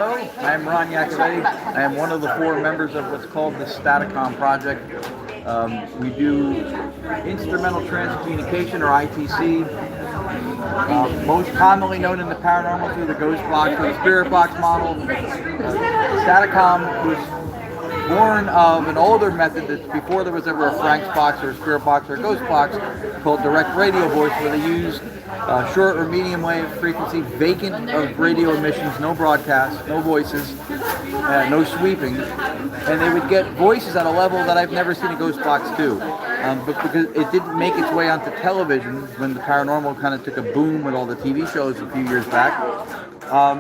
I'm Ron Yacovetti. I am one of the four members of what's called the staticom project. We do instrumental transcommunication, or ITC, most commonly known in the paranormal through the ghost box or the spirit box model. Staticom was born of an older method that before there was ever a Frank's box or a spirit box or a ghost box called direct radio voice, where they used short or medium wave frequency, vacant of radio emissions, no broadcast, no voices, no sweeping, and they would get voices at a level that I've never seen a ghost box do. But because it didn't make its way onto television when the paranormal kind of took a boom with all the TV shows a few years back,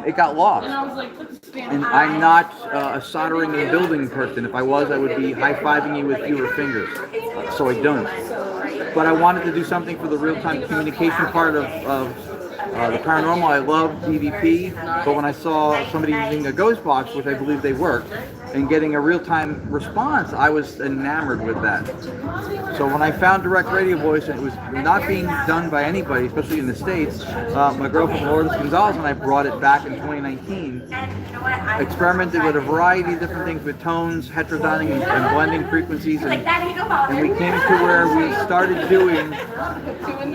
it got lost. And I'm not a soldering and building person. If I was, I would be high-fiving you with fewer fingers. So I don't. But I wanted to do something for the real-time communication part of the paranormal. I love DVP, but when I saw somebody using a ghost box, which I believe they worked, and getting a real-time response, I was enamored with that. So when I found direct radio voice, and it was not being done by anybody, especially in the States, my girlfriend Lourdes Gonzalez and I brought it back in 2019, experimented with a variety of different things with tones, heterodyning and blending frequencies, and we came to where we started doing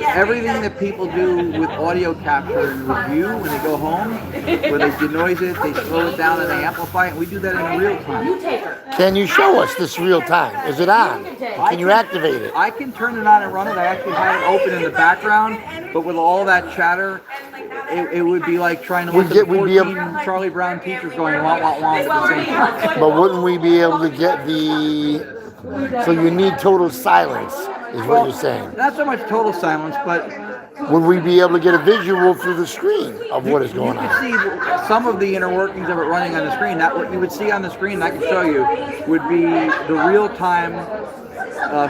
everything that people do with audio capture and review when they go home, where they denoise it, they slow it down, and they amplify it, and we do that in real time. Can you show us this real time? Is it on? Can you activate it? I can turn it on and run it. I actually have it open in the background, but with all that chatter, it would be like trying to listen to 14 Charlie Brown teachers going wah wah wah at the same time. But wouldn't we be able to get the... So you need total silence, is what you're saying. Not so much total silence, but... Would we be able to get a visual through the screen of what is going on? You can see some of the inner workings of it running on the screen. That what you would see on the screen, I can show you, would be the real-time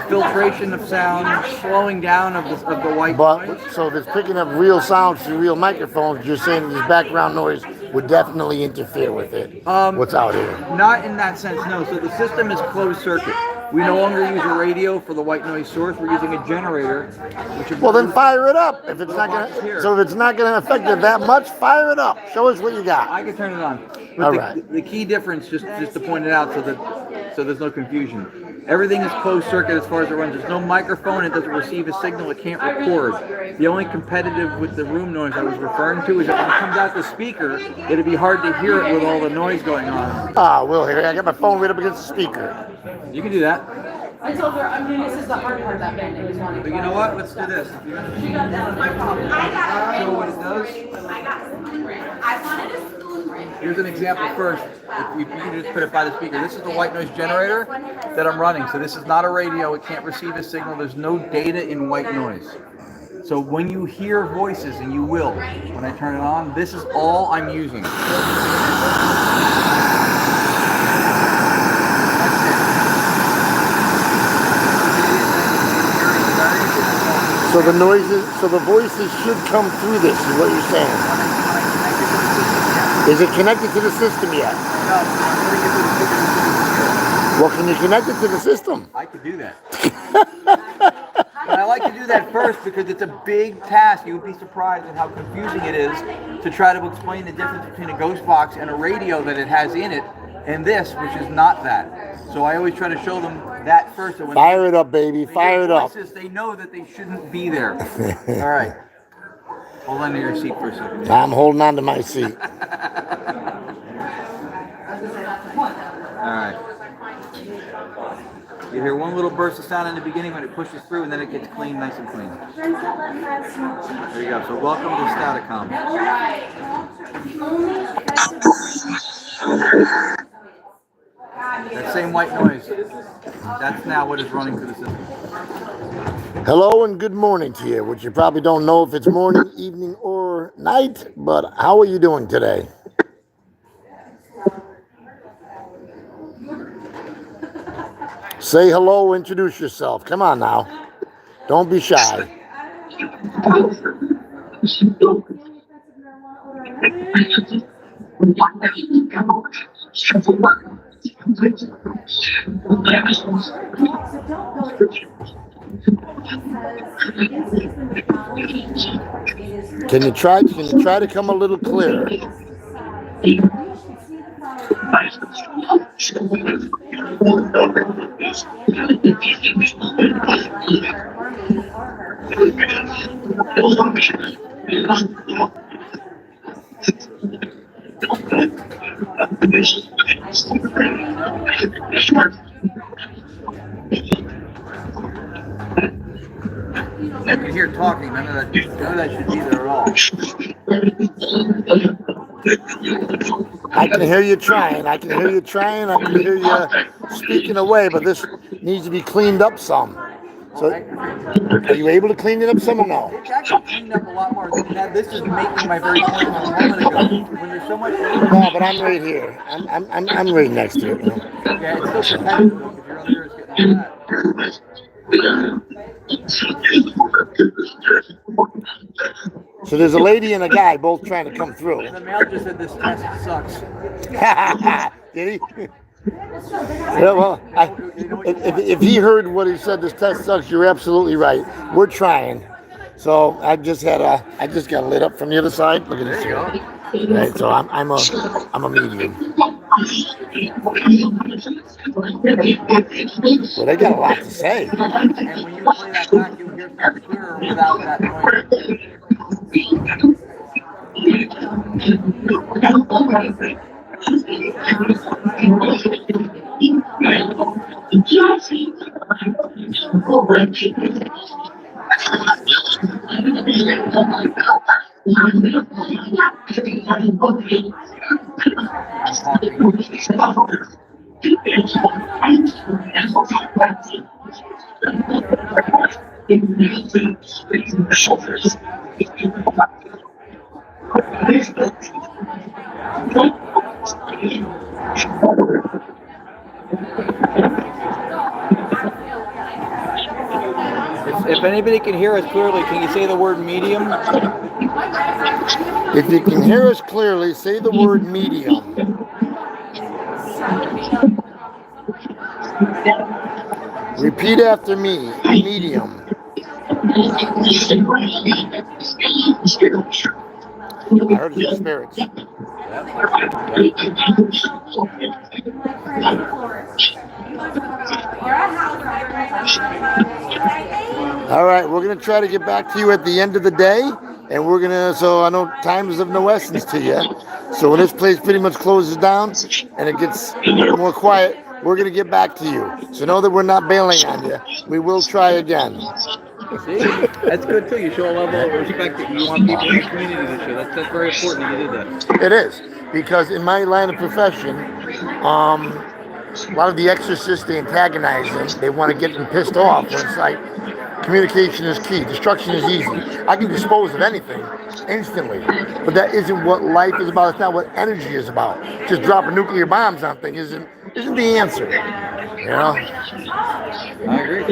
filtration of sound, slowing down of the white noise. So if it's picking up real sounds through real microphones, you're saying this background noise would definitely interfere with it. What's out here? Not in that sense, no. So the system is closed circuit. We no longer use a radio for the white noise source. We're using a generator. Well, then fire it up. If it's not gonna, so if it's not going to affect it that much, fire it up. Show us what you got. I can turn it on. But all right. The key difference, just to point it out, so there's no confusion. Everything is closed circuit as far as it runs. There's no microphone. It doesn't receive a signal. It can't record. The only competitive with the room noise I was referring to is that when it comes out the speaker, it'd be hard to hear it with all the noise going on. We'll hear it. I got my phone right up against the speaker. You can do that. I told her, I mean, this is the hard part of that band. It was wanting. But you know what? Let's do this. She got that. Show what it does. I wanted a spoon ring. Here's an example first. You can just put it by the speaker. This is the white noise generator that I'm running. So this is not a radio. It can't receive a signal. There's no data in white noise. So when you hear voices, and you will, when I turn it on, this is all I'm using. So the noises, so the voices should come through this, is what you're saying. Is it connected to the system yet? No, I'm putting it to the system. Well, can you connect it to the system? I could do that. But I like to do that first because it's a big task. You would be surprised at how confusing it is to try to explain the difference between a ghost box and a radio that it has in it, and this, which is not that. So I always try to show them that first. So when fire it up, baby. Fire it up. They know that they shouldn't be there. All right. Hold on to your seat for a second. I'm holding on to my seat. All right. You hear one little burst of sound in the beginning when it pushes through, and then it gets clean, nice and clean. There you go. So welcome to Staticom. That same white noise, that's now what is running through the system. Hello and good morning to you, which you probably don't know if it's morning, evening, or night, but how are you doing today? Say hello, introduce yourself. Come on now. Don't be shy. Can you try to come a little clearer? You can hear talking. None of that should be there at all. I can hear you trying. I can hear you trying. I can hear you speaking away, but this needs to be cleaned up some. So, are you able to clean it up some or no? It's actually cleaned up a lot more. Now, this is making my very point from a moment ago. When there's so much. No, but I'm right here. I'm right next to it. You know? Yeah, it's still competitive though, because your other ear is getting all that. So there's a lady and a guy both trying to come through. And the male just said this test sucks. Did he? Yeah, well, if he heard what he said, this test sucks, you're absolutely right. We're trying. So I just got lit up from the other side. Look at this here. Right, so I'm a medium. Well, they got a lot to say. And when you play that back, you'll hear things clearer without that noise. If anybody can hear us clearly, can you say the word medium? If you can hear us clearly, say the word medium. Repeat after me. Medium. I heard it's spirits. All right, we're going to try to get back to you at the end of the day, and we're going to, so I know time is of no essence to you. So when this place pretty much closes down and it gets more quiet, we're going to get back to you. So know that we're not bailing on you. We will try again. See, that's good too. You show a level of respect that you want people in the community to show. That's very important that you did that. It is, because in my line of profession, a lot of the exorcists, they antagonize them. They want to get them pissed off. When it's like, communication is key. Destruction is easy. I can dispose of anything instantly, but that isn't what life is about. It's not what energy is about. Just dropping nuclear bombs on things isn't the answer. You know? I agree.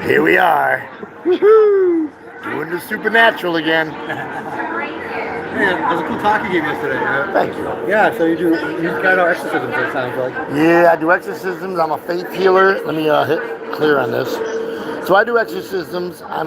Here we are. Woohoo! Doing the supernatural again. Hey, that was a cool talk you gave yesterday. Thank you. Yeah, so you kind of exorcisms, it sounds like. Yeah, I do exorcisms. I'm a faith healer. Let me hit clear on this. So I do exorcisms. I'm a